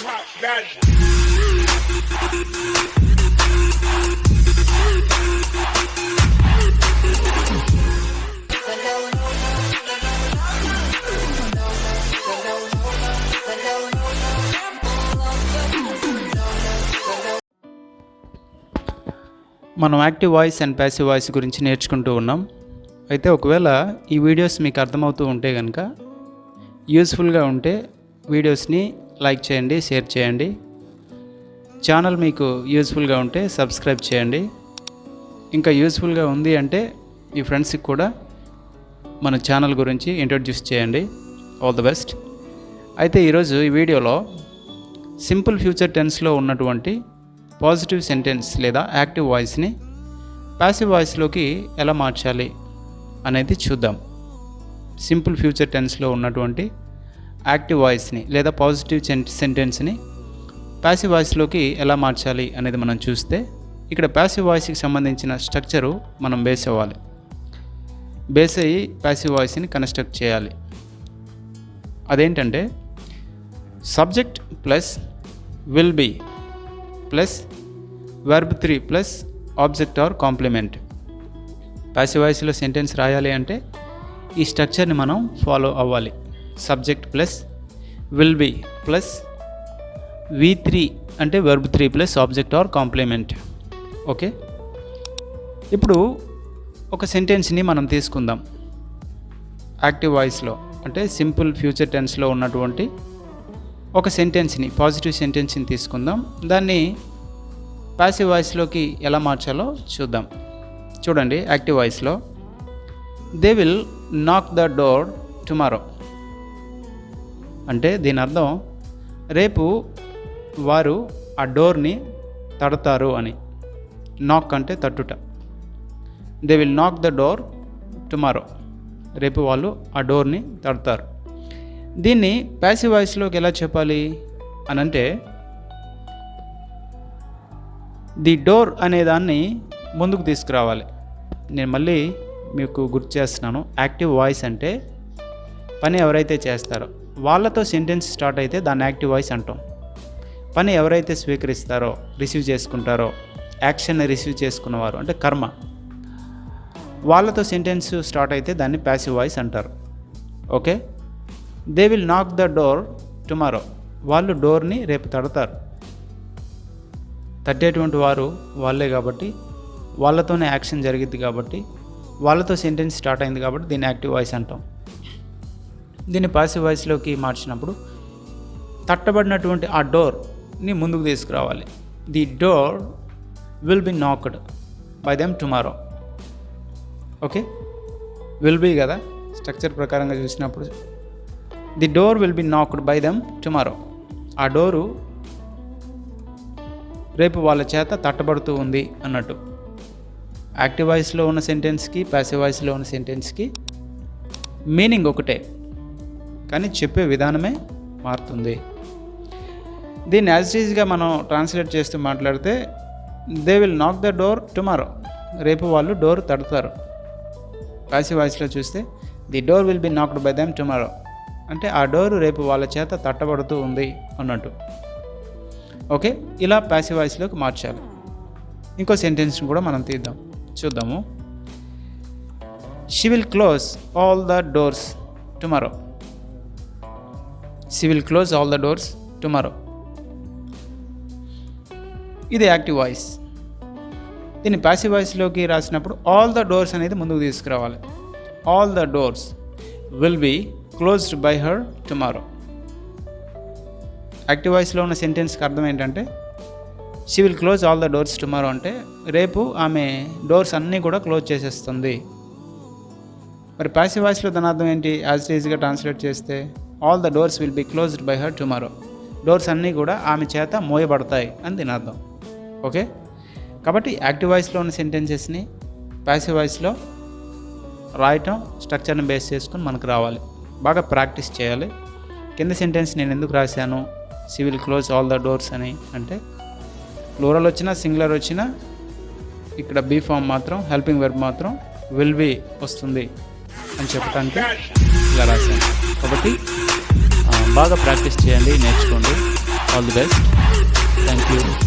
drop that. మనం active voice and passive voice గురించి నేర్చుకుంటూ ఉన్నాం. అయితే ఒకవేళ ఈ వీడియోస్ మీకు అర్థమవుతూ ఉంటే కనుక, యూస్ఫుల్గా ఉంటే వీడియోస్ని లైక్ చేయండి, షేర్ చేయండి. ఛానల్ మీకు యూస్ఫుల్గా ఉంటే సబ్స్క్రైబ్ చేయండి. ఇంకా యూస్ఫుల్గా ఉంది అంటే మీ ఫ్రెండ్స్కి కూడా మన ఛానల్ గురించి ఇంట్రొడ్యూస్ చేయండి. All the best. అయితే ఈరోజు ఈ వీడియోలో సింపుల్ ఫ్యూచర్ టెన్స్లో ఉన్నటువంటి పాజిటివ్ సెంటెన్స్ లేదా యాక్టివ్ వాయిస్ని ప్యాసివ్ వాయిస్లోకి ఎలా మార్చాలి అనేది చూద్దాం. సింపుల్ ఫ్యూచర్ టెన్స్లో ఉన్నటువంటి యాక్టివ్ వాయిస్ని లేదా పాజిటివ్ సెంటెన్స్ని ప్యాసివ్ వాయిస్లోకి ఎలా మార్చాలి అనేది మనం చూస్తే, ఇక్కడ ప్యాసివ్ వాయిస్కి సంబంధించిన స్ట్రక్చరు మనం బేస్ అవ్వాలి. బేస్ అయ్యి ప్యాసివ్ వాయిస్ని కన్స్ట్రక్ట్ చేయాలి. అదేంటంటే subject plus will be plus verb 3 plus object or complement. Passive వాయిస్లో సెంటెన్స్ రాయాలి అంటే ఈ స్ట్రక్చర్ని మనం ఫాలో అవ్వాలి. Subject plus will be plus V3 అంటే verb 3 plus object or complement. Okay, ఇప్పుడు ఒక సెంటెన్స్ని మనం తీసుకుందాం. యాక్టివ్ వాయిస్లో అంటే సింపుల్ ఫ్యూచర్ టెన్స్లో ఉన్నటువంటి ఒక సెంటెన్స్ని, పాజిటివ్ సెంటెన్స్ని తీసుకుందాం. దాన్ని ప్యాసివ్ వాయిస్లోకి ఎలా మార్చాలో చూద్దాం. చూడండి, యాక్టివ్ వాయిస్లో they will knock the door tomorrow అంటే దీని అర్థం రేపు వారు ఆ డోర్ని తడతారు అని. నాక్ అంటే తట్టుట. They will knock the door tomorrow, రేపు వాళ్ళు ఆ డోర్ని తడతారు. దీన్ని ప్యాసివ్ వాయిస్లోకి ఎలా చెప్పాలి అని అంటే, ది డోర్ అనే దాన్ని ముందుకు తీసుకురావాలి. నేను మళ్ళీ మీకు గుర్తు చేస్తున్నాను. యాక్టివ్ వాయిస్ అంటే పని ఎవరైతే చేస్తారో వాళ్ళతో సెంటెన్స్ స్టార్ట్ అయితే దాన్ని యాక్టివ్ వాయిస్ అంటాం. పని ఎవరైతే స్వీకరిస్తారో, రిసీవ్ చేసుకుంటారో, యాక్షన్ని రిసీవ్ చేసుకున్నవారు అంటే కర్మ, వాళ్ళతో సెంటెన్స్ స్టార్ట్ అయితే దాన్ని ప్యాసివ్ వాయిస్ అంటారు. Okay, they will knock the door tomorrow, వాళ్ళు డోర్ని రేపు తడతారు. తట్టేటువంటి వారు వాళ్ళే కాబట్టి, వాళ్ళతోనే యాక్షన్ జరిగింది కాబట్టి, వాళ్ళతో సెంటెన్స్ స్టార్ట్ అయింది కాబట్టి దీన్ని యాక్టివ్ వాయిస్ అంటాం. దీన్ని ప్యాసివ్ వాయిస్లోకి మార్చినప్పుడు తట్టబడినటువంటి ఆ డోర్ని ముందుకు తీసుకురావాలి. The door will be knocked by them tomorrow. Okay, will be కదా స్ట్రక్చర్ ప్రకారంగా చూసినప్పుడు. The door will be knocked by them tomorrow, ఆ డోరు రేపు వాళ్ళ చేత తట్టబడుతూ ఉంది అన్నట్టు. యాక్టివ్ వాయిస్లో ఉన్న సెంటెన్స్కి ప్యాసివ్ వాయిస్లో ఉన్న సెంటెన్స్కి మీనింగ్ ఒకటే, కానీ చెప్పే విధానమే మారుతుంది. దీన్ని యాజ్ ఇట్ ఈజ్గా మనం ట్రాన్స్లేట్ చేస్తూ మాట్లాడితే, they will knock the door tomorrow, రేపు వాళ్ళు డోర్ తడతారు. ప్యాసివ్ వాయిస్లో చూస్తే the door will be knocked by them tomorrow అంటే ఆ డోరు రేపు వాళ్ళ చేత తట్టబడుతూ ఉంది అన్నట్టు. ఓకే, ఇలా ప్యాసివ్ వాయిస్లోకి మార్చాలి. ఇంకో సెంటెన్స్ని కూడా మనం చూద్దాము. She will close all the doors tomorrow. She will close all the doors tomorrow, ఇది యాక్టివ్ వాయిస్. దీన్ని ప్యాసివ్ వాయిస్లోకి రాసినప్పుడు ఆల్ ద డోర్స్ అనేది ముందుకు తీసుకురావాలి. All the doors will be closed by her tomorrow. Active వాయిస్లో ఉన్న సెంటెన్స్కి అర్థం ఏంటంటే, she will close all the doors tomorrow అంటే రేపు ఆమె డోర్స్ అన్నీ కూడా క్లోజ్ చేసేస్తుంది. మరి ప్యాసివ్ వాయిస్లో దాని అర్థం ఏంటి? యాజ్ ఈజీగా ట్రాన్స్లేట్ చేస్తే all the doors will be closed by her tomorrow, doors అన్నీ కూడా ఆమె చేత మోయబడతాయి అని దీని అర్థం. ఓకే, కాబట్టి యాక్టివ్ వాయిస్లో ఉన్న సెంటెన్సెస్ని ప్యాసివ్ వాయిస్లో రాయటం స్ట్రక్చర్ని బేస్ చేసుకుని మనకు రావాలి. బాగా ప్రాక్టీస్ చేయాలి. కింద సెంటెన్స్ నేను ఎందుకు రాశాను, she will close all the doors అని అంటే, ప్లూరల్ వచ్చినా సింగులర్ వచ్చినా ఇక్కడ బీ ఫామ్ మాత్రం, హెల్పింగ్ వెర్బ్ మాత్రం విల్ బి వస్తుంది అని చెప్పడానికి ఇలా రాశాను. కాబట్టి బాగా ప్రాక్టీస్ చేయండి, నేర్చుకోండి. All the best. Thank you.